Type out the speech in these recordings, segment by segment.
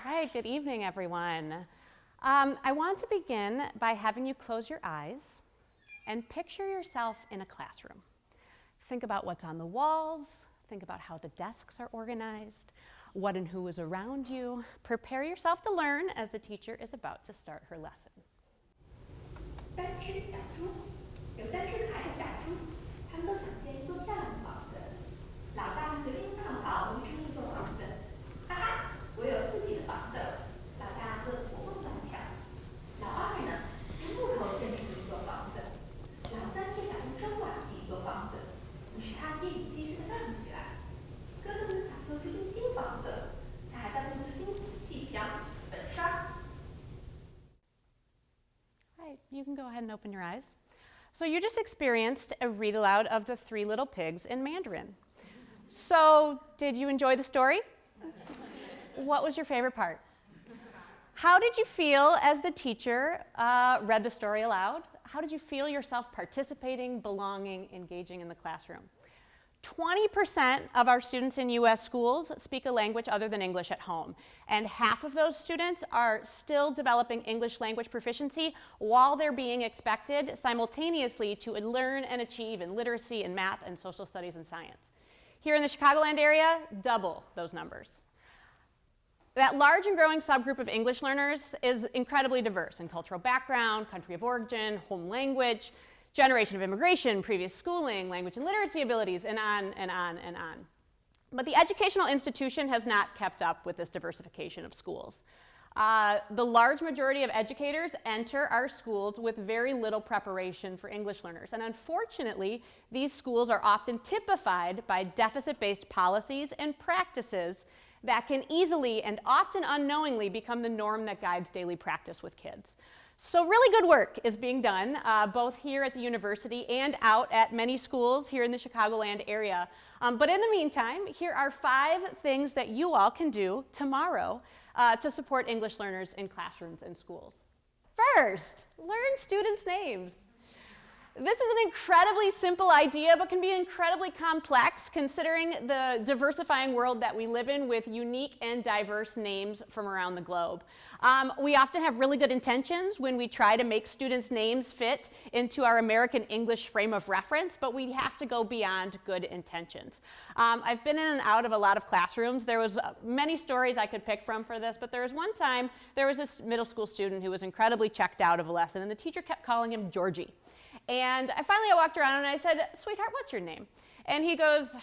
right, good evening, everyone. I want to begin by having you close your eyes and picture yourself in a classroom. Think about what's on the walls, think about how the desks are organized, what and who is around you. Prepare yourself to learn as the teacher is about to start her lesson. 3只小猪，有3只可爱的小猪，它们都想建一座漂亮的房子。老大随便稻草围成一座房子，哈哈，我有自己的房子了。老大乐得活蹦乱跳。老二呢，用木头建成一座房子。老3却想用砖瓦砌一座房子，于是他夜以继日地干了起来。哥哥们早就住进新房子了，他还在布置新砌墙、粉刷。 You can go ahead and open your eyes. So you just experienced a read aloud of The Three Little Pigs in Mandarin. So did you enjoy the story? What was your favorite part? How did you feel as the teacher read the story aloud? How did you feel yourself participating, belonging, engaging in the classroom? 20% of our students in US schools speak a language other than English at home. And half of those students are still developing English language proficiency while they're being expected simultaneously to learn and achieve in literacy and math and social studies and science. Here in the Chicagoland area, double those numbers. That large and growing subgroup of English learners is incredibly diverse in cultural background, country of origin, home language, generation of immigration, previous schooling, language and literacy abilities, and on and on and on. But the educational institution has not kept up with this diversification of schools. The large majority of educators enter our schools with very little preparation for English learners. And unfortunately, these schools are often typified by deficit-based policies and practices that can easily and often unknowingly become the norm that guides daily practice with kids. So really good work is being done, both here at the university and out at many schools here in the Chicagoland area. But in the meantime, here are 5 things that you all can do tomorrow to support English learners in classrooms and schools. First, learn students' names. This is an incredibly simple idea, but can be incredibly complex considering the diversifying world that we live in with unique and diverse names from around the globe. We often have really good intentions when we try to make students' names fit into our American English frame of reference, but we have to go beyond good intentions. I've been in and out of a lot of classrooms. There was many stories I could pick from for this, but there was one time there was this middle school student who was incredibly checked out of a lesson, and the teacher kept calling him Georgie. And I walked around and I said, "Sweetheart, what's your name?" And he goes,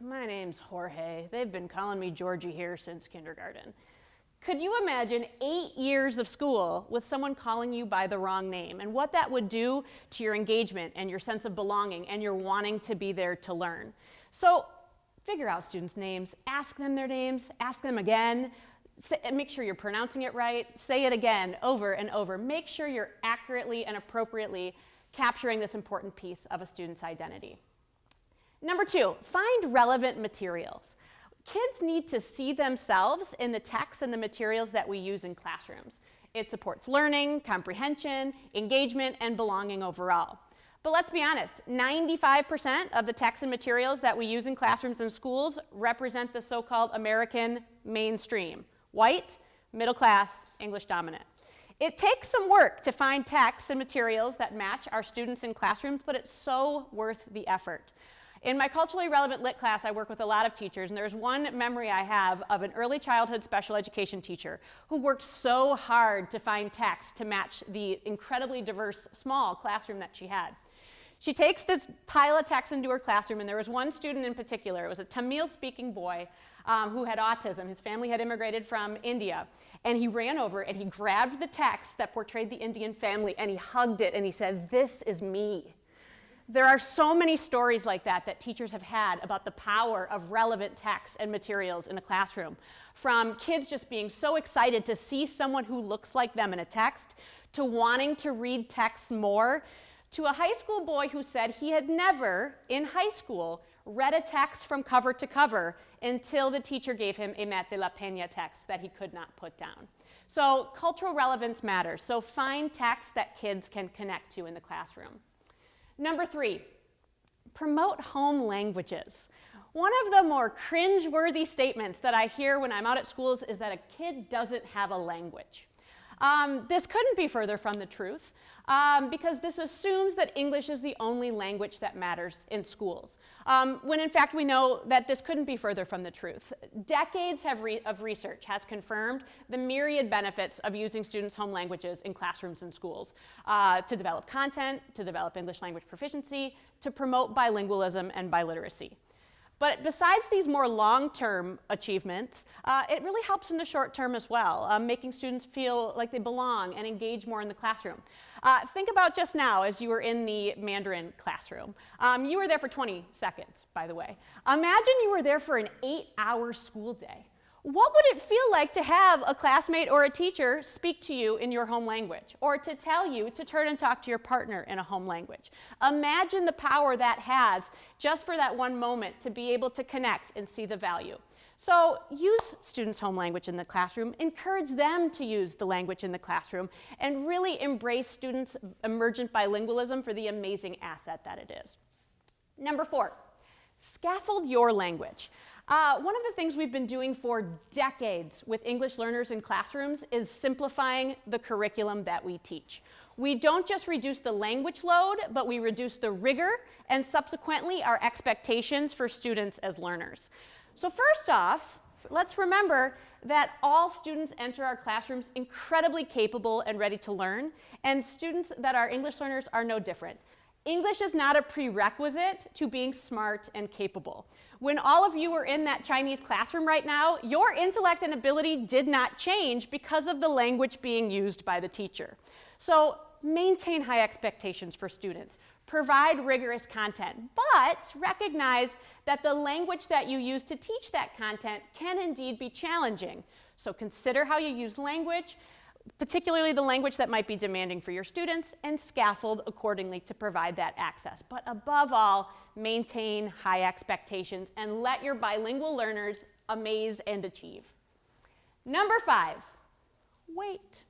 "My name's Jorge. They've been calling me Georgie here since kindergarten." Could you imagine 8 years of school with someone calling you by the wrong name and what that would do to your engagement and your sense of belonging and your wanting to be there to learn? So figure out students' names, ask them their names, ask them again, make sure you're pronouncing it right, say it again over and over. Make sure you're accurately and appropriately capturing this important piece of a student's identity. Number 2, find relevant materials. Kids need to see themselves in the texts and the materials that we use in classrooms. It supports learning, comprehension, engagement, and belonging overall. But let's be honest, 95% of the texts and materials that we use in classrooms and schools represent the so-called American mainstream, white, middle class, English dominant. It takes some work to find texts and materials that match our students in classrooms, but it's so worth the effort. In my culturally relevant lit class, I work with a lot of teachers, and there's one memory I have of an early childhood special education teacher who worked so hard to find texts to match the incredibly diverse small classroom that she had. She takes this pile of texts into her classroom, and there was one student in particular. It was a Tamil-speaking boy who had autism. His family had immigrated from India. And he ran over and he grabbed the text that portrayed the Indian family and he hugged it and he said, "This is me." There are so many stories like that that teachers have had about the power of relevant texts and materials in a classroom. From kids just being so excited to see someone who looks like them in a text, to wanting to read texts more, to a high school boy who said he had never, in high school, read a text from cover to cover until the teacher gave him a Matt de la Peña text that he could not put down. So cultural relevance matters. So find texts that kids can connect to in the classroom. Number 3, promote home languages. One of the more cringe-worthy statements that I hear when I'm out at schools is that a kid doesn't have a language. This couldn't be further from the truth, because this assumes that English is the only language that matters in schools, when in fact we know that this couldn't be further from the truth. Decades of research has confirmed the myriad benefits of using students' home languages in classrooms and schools, to develop content, to develop English language proficiency, to promote bilingualism and biliteracy. But besides these more long-term achievements, it really helps in the short term as well, making students feel like they belong and engage more in the classroom. Think about just now as you were in the Mandarin classroom. You were there for 20 seconds, by the way. Imagine you were there for an 8-hour school day. What would it feel like to have a classmate or a teacher speak to you in your home language, or to tell you to turn and talk to your partner in a home language? Imagine the power that has just for that one moment to be able to connect and see the value. So use students' home language in the classroom, encourage them to use the language in the classroom, and really embrace students' emergent bilingualism for the amazing asset that it is. Number 4, scaffold your language. One of the things we've been doing for decades with English learners in classrooms is simplifying the curriculum that we teach. We don't just reduce the language load, but we reduce the rigor and subsequently our expectations for students as learners. So first off, let's remember that all students enter our classrooms incredibly capable and ready to learn, and students that are English learners are no different. English is not a prerequisite to being smart and capable. When all of you are in that Chinese classroom right now, your intellect and ability did not change because of the language being used by the teacher. So maintain high expectations for students. Provide rigorous content, but recognize that the language that you use to teach that content can indeed be challenging. So consider how you use language, particularly the language that might be demanding for your students, and scaffold accordingly to provide that access. But above all, maintain high expectations and let your bilingual learners amaze and achieve. Number 5, wait.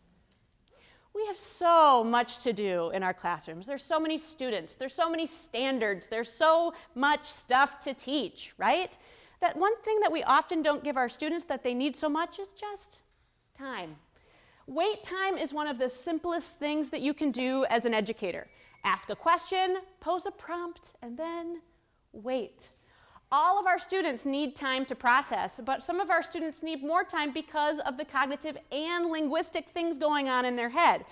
We have so much to do in our classrooms. There's so many students, there's so many standards, there's so much stuff to teach, right? That one thing that we often don't give our students that they need so much is just time. Wait time is one of the simplest things that you can do as an educator. Ask a question, pose a prompt, and then wait. All of our students need time to process, but some of our students need more time because of the cognitive and linguistic things going on in their head.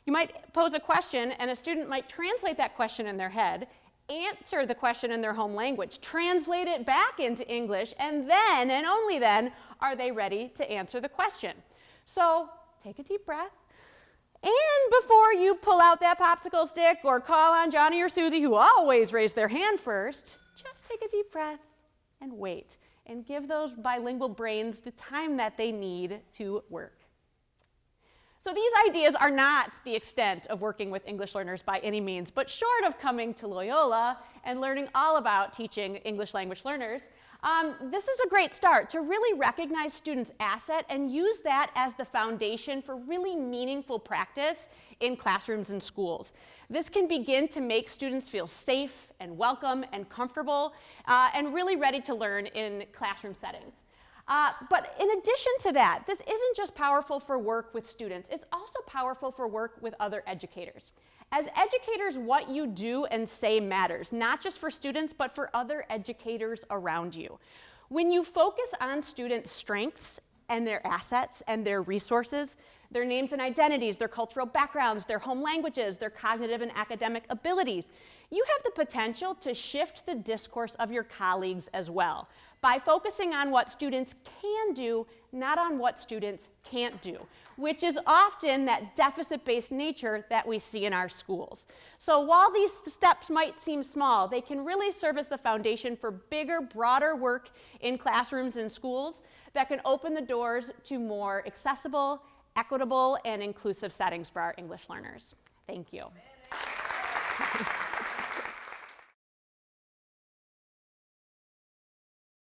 You might pose a question, and a student might translate that question in their head, answer the question in their home language, translate it back into English, and then, and only then, are they ready to answer the question. So take a deep breath, and before you pull out that popsicle stick or call on Johnny or Susie, who always raise their hand first, just take a deep breath and wait, and give those bilingual brains the time that they need to work. So these ideas are not the extent of working with English learners by any means, but short of coming to Loyola and learning all about teaching English language learners, this is a great start to really recognize students' asset and use that as the foundation for really meaningful practice in classrooms and schools. This can begin to make students feel safe and welcome and comfortable and really ready to learn in classroom settings. But in addition to that, this isn't just powerful for work with students, it's also powerful for work with other educators. As educators, what you do and say matters, not just for students, but for other educators around you. When you focus on students' strengths and their assets and their resources, their names and identities, their cultural backgrounds, their home languages, their cognitive and academic abilities, you have the potential to shift the discourse of your colleagues as well by focusing on what students can do, not on what students can't do, which is often that deficit-based nature that we see in our schools. So while these steps might seem small, they can really serve as the foundation for bigger, broader work in classrooms and schools that can open the doors to more accessible, equitable, and inclusive settings for our English learners. Thank you.